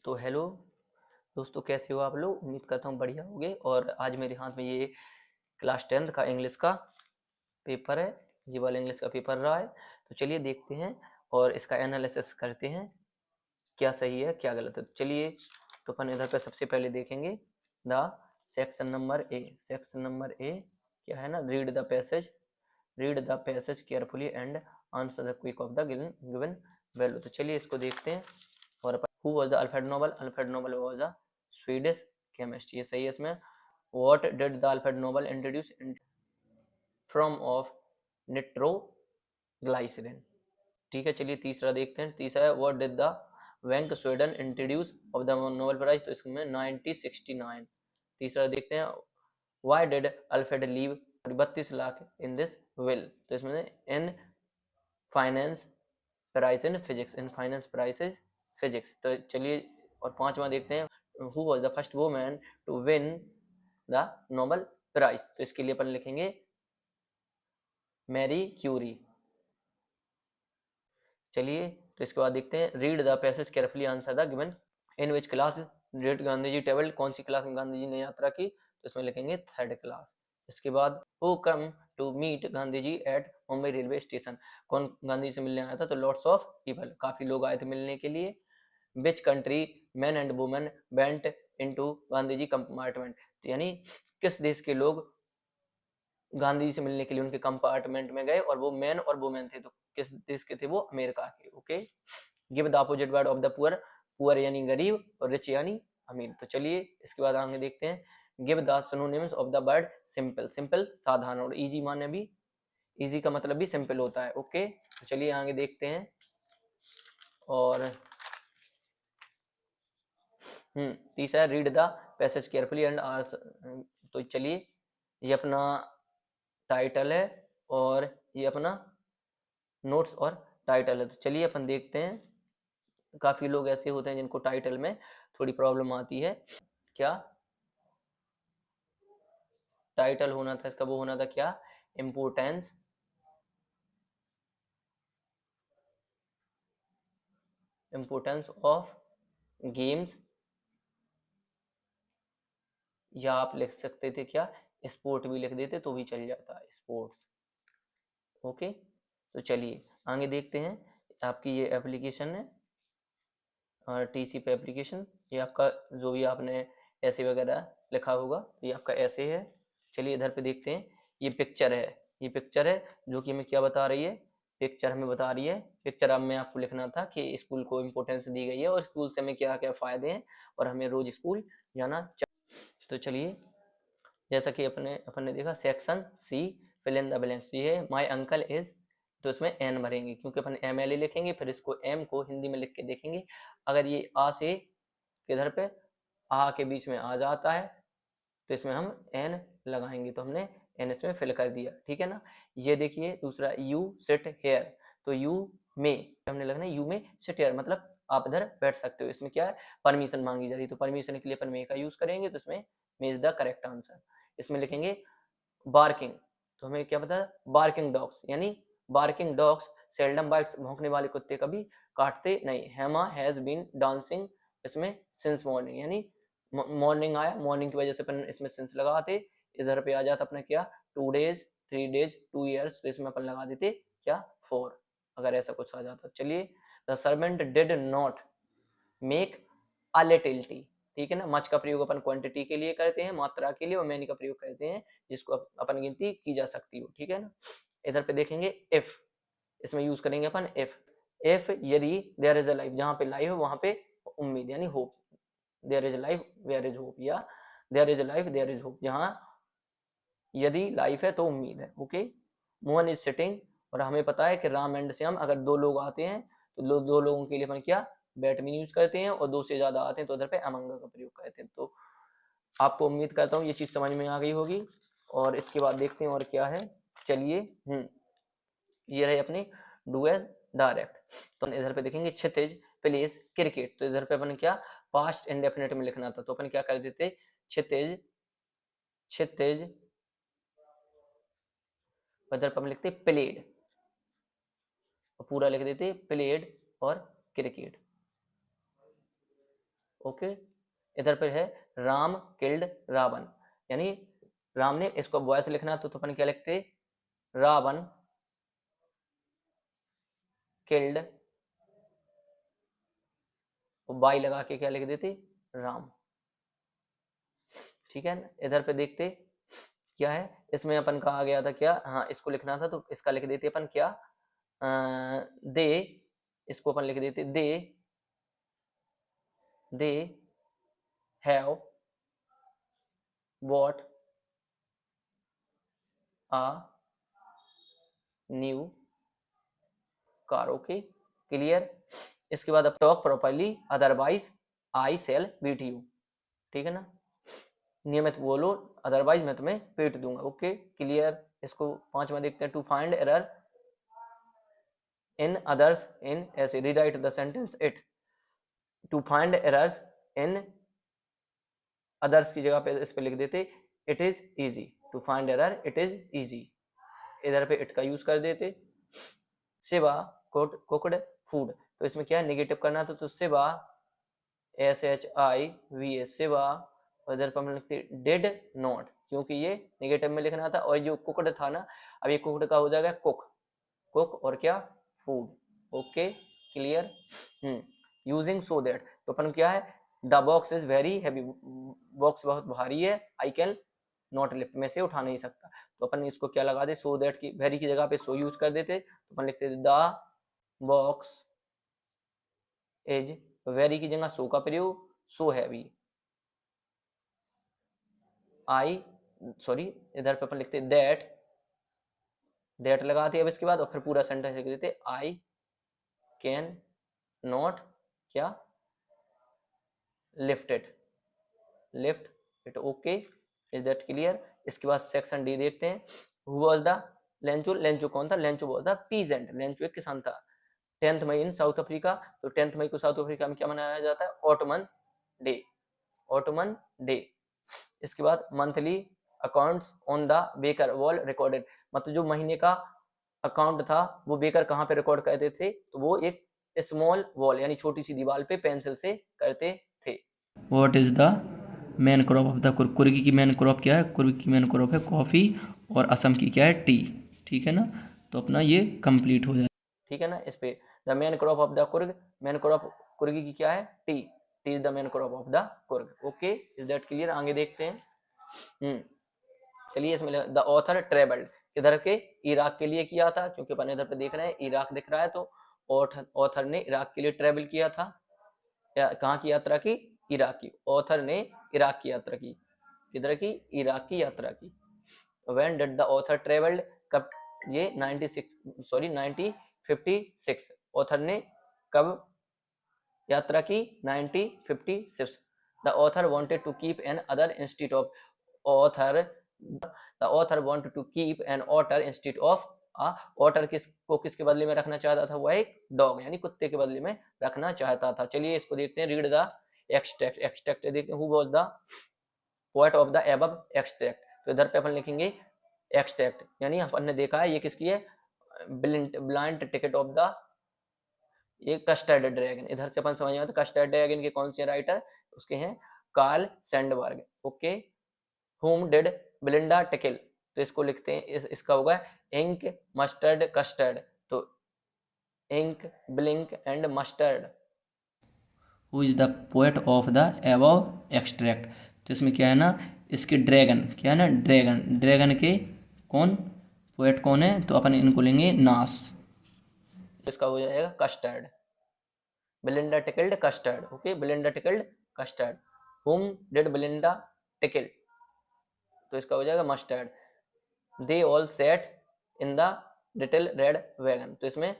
तो हेलो दोस्तों, कैसे हो आप लोग। उम्मीद करता हूँ बढ़िया होगे। और आज मेरे हाथ में ये क्लास 10th का इंग्लिश का पेपर है। ये वाला इंग्लिश का पेपर रहा है। तो चलिए देखते हैं और इसका एनालिसिस करते हैं, क्या सही है क्या गलत है। तो चलिए, तो अपन इधर पे सबसे पहले देखेंगे द सेक्शन नंबर ए क्या है ना, read the passage carefully and answer the quick of the given value. तो चलिए इसको देखते हैं। और who was the Alfred Nobel was a Swedish chemist, ये सही है इसमें। What did the Alfred Nobel introduce from of nitroglycerine. ठीक है, चलिए तीसरा देखते हैं। तीसरा है what did the bank Sweden introduce of the Nobel prize, तो इसमें 1969। तीसरा देखते हैं why did Alfred leave 32 lakh in this will, तो इसमें इन फाइनेंस प्राइसेस फिजिक्स। तो चलिए, और पांचवा देखते हैं who was the first woman to win the Nobel prize, तो इसके लिए अपन लिखेंगे मैरी क्यूरी। चलिए, तो इसके बाद देखते हैं read the passage carefully answer the given in which class did Gandhi ji travelled, कौन सी क्लास में गांधी जी ने यात्रा की, तो इसमें लिखेंगे थर्ड क्लास। इसके बाद who come to meet Gandhi ji at Mumbai railway station, कौन गांधी जी से मिलने आया था, तो लॉट्स ऑफ पीपल, काफी लोग आए थे मिलने के लिए। Which country man and women went into Gandhi ji compartment, यानी किस देश के लोग गांधी जी से मिलने के लिए उनके कंपार्टमेंट में गए, और वो मैन और वुमेन थे, तो किस देश के थे, वो अमेरिका के। Okay, give the opposite word of the poor, poor यानी गरीब और रिच यानी अमीर। तो चलिए इसके बाद आगे देखते हैं give the synonyms of the word simple, simple साधारण, और इजी माने भी, इजी का मतलब भी सिंपल होता है। ओके, तो चलिए आगे देखते हैं। और तीसरा read the passage carefully and answer, तो चलिए ये अपना टाइटल है और ये अपना नोट्स और टाइटल है। तो चलिए अपन देखते हैं। काफी लोग ऐसे होते हैं जिनको टाइटल में थोड़ी प्रॉब्लम आती है। क्या टाइटल होना था इसका, वो होना था क्या, इम्पोर्टेंस इम्पोर्टेंस ऑफ गेम्स, या आप लिख सकते थे क्या, स्पोर्ट भी लिख देते तो भी चल जाता, स्पोर्ट्स। ओके, तो चलिए आगे देखते हैं। आपकी ये एप्लीकेशन है और टीसी पे एप्लीकेशन, ये आपका जो भी आपने ऐसे वगैरह लिखा होगा, ये आपका ऐसे है। चलिए इधर पे देखते हैं। ये पिक्चर है, ये पिक्चर है जो कि हमें क्या बता रही है, पिक्चर हमें बता रही है। पिक्चर अब में आपको लिखना था कि स्कूल को इम्पोर्टेंस दी गई है और स्कूल से हमें क्या क्या फायदे हैं और हमें रोज स्कूल जाना चाहिए। तो चलिए, जैसा कि अपने अपन ने देखा section C fill in the blanks, ये है माय अंकल इज, तो इसमें एन भरेंगे क्योंकि अपन एम एल ए लिखेंगे, फिर इसको एम को हिंदी में लिख के देखेंगे। अगर ये आ से किधर पे आ के बीच में आ जाता है तो इसमें हम एन लगाएंगे, तो हमने एन इसमें फिल कर दिया। ठीक है ना। ये देखिए दूसरा यू सिट हेयर, तो यू में हमने लगना है, यू में सिट हेयर मतलब आप इधर बैठ सकते हो। इसमें क्या है, परमिशन मांगी जा रही है, तो परमिशन के लिए अपन मे का यूज करेंगे, तो इसमें मे इज द करेक्ट आंसर। इसमें लिखेंगे बार्किंग, तो हमें क्या पता है, बार्किंग डॉग्स, यानी बार्किंग डॉग्स सेल्डम बाइट्स, भौंकने वाले कुत्ते कभी काटते नहीं। हेमा हैज बीन डांसिंग, इसमें सिंस मॉर्निंग, यानी मॉर्निंग आया, मॉर्निंग की वजह से अपन इसमें सिंस लगाते। इधर पे आ जाता अपने क्या 2 days 3 days 2 years, तो इसमें अपन लगा देते क्या 4, अगर ऐसा कुछ आ जाता। चलिए the servant did not make a little T, ठीक है ना। मच का प्रयोग अपन क्वांटिटी के लिए करते हैं, मात्रा के लिए, और मैनी का प्रयोग करते हैं जिसको अपन गिनती की जा सकती हो। ठीक है ना। इधर पे देखेंगे इफ, इसमें यूज करेंगे अपन इफ यदि देयर इज अ लाइफ, जहां पे लाइफ है वहां पे उम्मीद यानी hope, there is life where is hope, या there is life there is hope, जहां यदि लाइफ है तो उम्मीद है। ओके, मोहन इज सिटिंग, और हमें पता है कि राम एंड श्याम अगर दो लोग आते हैं तो दो लोगों के लिए अपन क्या बैट मीन यूज करते हैं, और दो से ज्यादा आते हैं तो उधर पे अमंग का प्रयोग करते हैं। तो आपको उम्मीद करता हूँ ये चीज समझ में आ गई होगी। और इसके बाद देखते हैं और क्या है। चलिए ये रहे अपनी डू एज डायरेक्ट। तो इधर पे देखेंगे क्षितिज प्लेस क्रिकेट, तो इधर पे अपन क्या पास्ट इंडेफिनिट में लिखना था, तो अपन क्या कर देते क्षितिज, क्षितिज, इधर पे हम लिखते प्लेड, और पूरा लिख देते प्लेड और क्रिकेट। ओके, इधर पे है राम किल्ड रावण, यानी राम ने, इसको वॉइस लिखना तो अपन क्या लिखते, रावण किल्ड, वाई लगा के क्या लिख देते, राम। ठीक है, इधर पे देखते क्या है, इसमें अपन कहा गया था क्या, हाँ इसको लिखना था तो इसका लिख देते अपन क्या, दे, इसको अपन लिख देते they have bought a new car. Okay, clear. इसके बाद अब talk properly otherwise I shall beat you, ठीक है ना, नियमित बोलो अदरवाइज मैं तुम्हें पीट दूंगा। Okay, clear. इसको 5वां देखते हैं, to find error in others in, ऐसे rewrite the sentence it, to find errors in others की जगह पे इस पे लिख देते it is easy, to find error it is easy, इधर पे इट का यूज कर देते। सिवा कुक्ड फूड, तो इसमें क्या है, नेगेटिव करना था तो सिवा SHIVA सिवा, और इधर पर हम लिखते डिड नॉट, क्योंकि ये नेगेटिव में लिखना था, और जो कुक्ड था ना, अब ये कुक्ड का हो जाएगा कुक और क्या, food. Okay, clear. Using so that, तो अपन क्या है, the box is very heavy, box बहुत भारी है, आई कैन नॉट लिफ्ट, में से उठा नहीं सकता, तो अपन इसको क्या लगा दे, सो दैट की वेरी की जगह पे सो यूज कर देते, तो अपन लिखते द बॉक्स इज, वेरी की जगह सो का प्रयोग, सो हैवी, आई सॉरी, इधर पे अपन लिखते दैट लगाते, अब इसके बाद और फिर पूरा सेंटेंस लिख देते, आई कैन नॉट क्या, lift it. Okay, is that clear. इसके बाद सेक्शन डी देखते हैं, हु वाज द लेंचो कौन था, Lencho was the peasant, Lencho एक किसान था। 10th मई इन साउथ अफ्रीका, तो 10th मई को साउथ अफ्रीका में क्या मनाया जाता है, ऑटोमन डे। इसके बाद monthly accounts on the baker wall recorded, मतलब जो महीने का अकाउंट था वो बेकर कहाँ पे रिकॉर्ड करते थे, तो वो एक स्मॉल वॉल यानी छोटी सी दीवार पे पेंसिल से करते थे। What is the main crop of the Coorg, Coorgi की मेन क्रॉप क्या है, कुर्ग की मेन क्रॉप है कॉफ़ी, और असम की क्या है, टी। ठीक है ना, तो अपना ये कंप्लीट हो जाए, ठीक है ना। इस पे the main crop of the Coorg, main crop Coorgi की क्या है, tea is the main crop of the Coorg. Okay, is that clear. आगे देखते हैं। चलिए, इसमें द ऑथर ट्रेवल्ड, किधर के, इराक के लिए किया था, क्योंकि अपन इधर पे देख रहे हैं इराक दिख रहा है, तो ऑथर ने इराक के लिए ट्रेवल किया था, कहाँ की यात्रा की, इराक की, ऑथर ने इराक की यात्रा की, किधर की, इराक की यात्रा की। When did the author travelled, कब, ये 1956, ऑथर ने कब यात्रा की, 1956। The author wanted to keep an otter instead of, author the author wanted to keep an otter instead of, otter किसके बदले में रखना चाहता था, वह एक डॉग यानी कुत्ते के बदले में रखना चाहता था। चलिए इसको देखते हैं, रीड द एक्सट्रैक्ट देखते हैं, who was the poet of the above extract, तो इधर पे अपन लिखेंगे एक्सट्रैक्ट, यानी अपन ने देखा है ये किसकी है, ब्लाइंड टिकट ऑफ द, ये कस्टर्ड ड्रैगन, इधर से अपन समझ में आता है कस्टर्ड ड्रैगन के कौन से राइटर, उसके हैं Carl Sandburg. Okay, whom did Belinda tickle, तो इसको लिखते हैं, इसका होगा इंक मस्टर्ड कस्टर्ड, तो ink blink and mustard. Who is the poet of the above extract, तो इसमें क्या है ना, इसके ड्रैगन क्या है ना, ड्रैगन के कौन, पोएट कौन है, तो अपन इनको लेंगे नास, इसका हो जाएगा custard, Belinda tickled custard. Okay, Belinda tickled custard, whom did Belinda tickle, तो इसका हो जाएगा mustard. They all set in the little red wagon, तो इसमें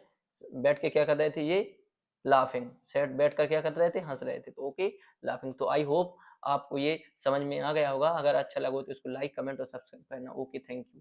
बैठ के क्या कर रहे थे ये, लाफिंग, सेट बैठ कर क्या कर रहे थे, हंस रहे थे, तो ओके लाफिंग। तो आई होप आपको ये समझ में आ गया होगा, अगर अच्छा लगा तो इसको लाइक कमेंट और सब्सक्राइब करना। Okay, thank you.